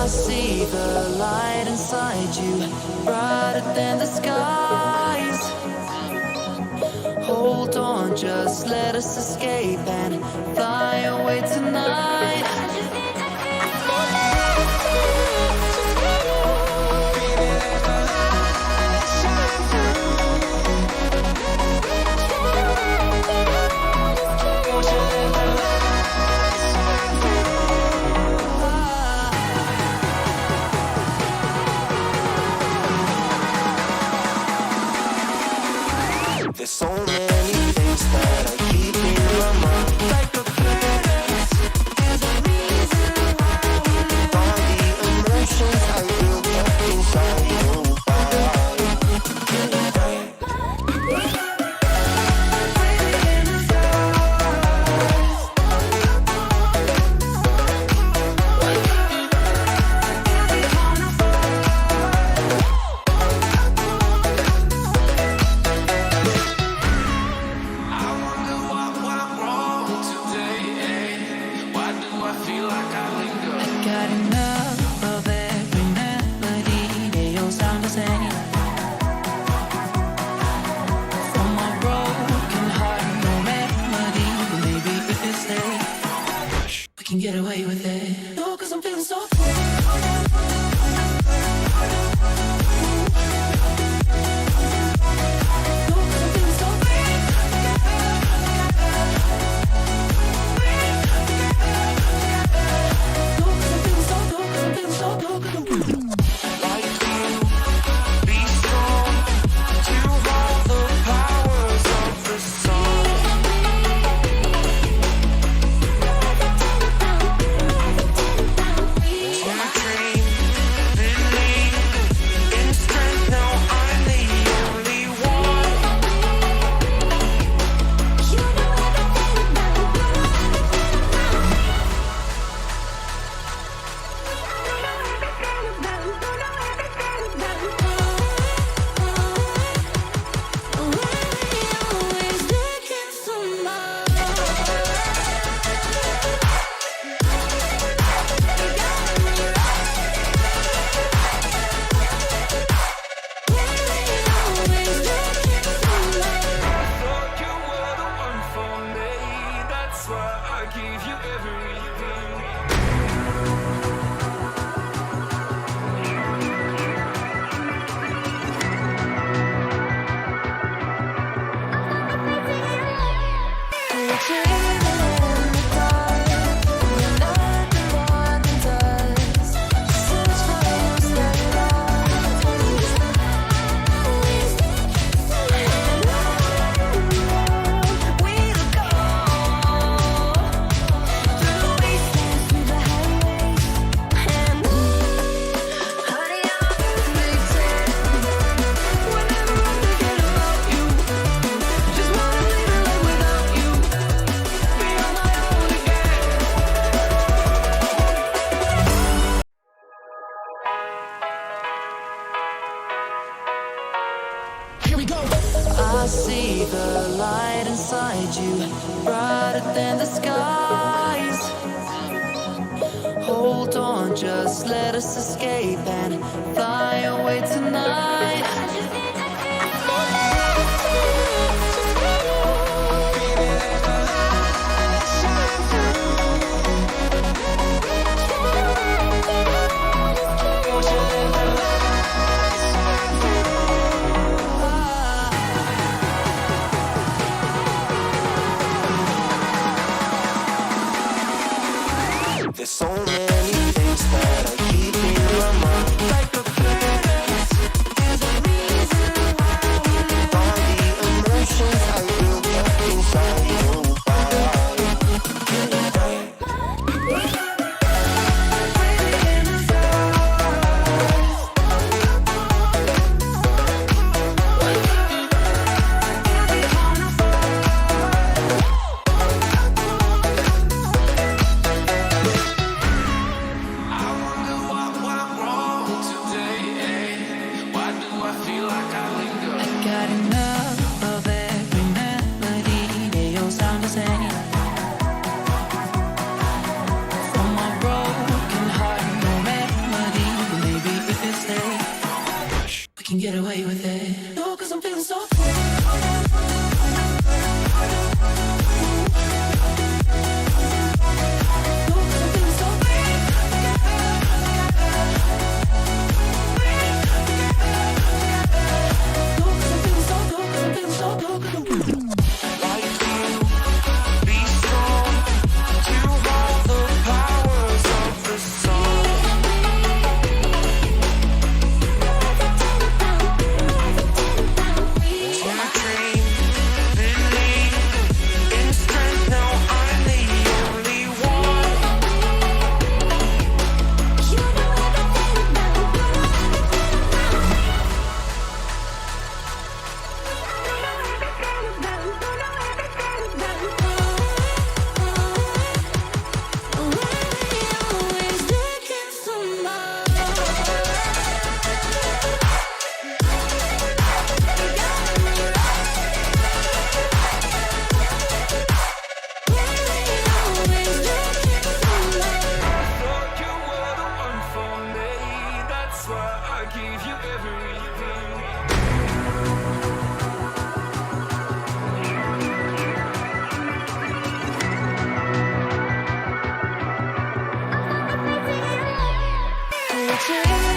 see the light inside you, brighter than the skies. Hold on, just let us escape and fly away tonight. There's so many things that I keep in my mind, like a past. There's a reason why all the emotions I built up inside you. Got enough of every melody that your sound is any. From my broken heart, no remedy. But maybe if you stay, we can get away with it. No, 'cause I'm feeling so free. I see the light inside you, brighter than the skies. Hold on, just let us escape and fly away tonight. There's so many things that I keep in my mind, like a past. There's a reason why all the emotions I built up inside you. I can get away with it. No, cause I'm feeling so. Change.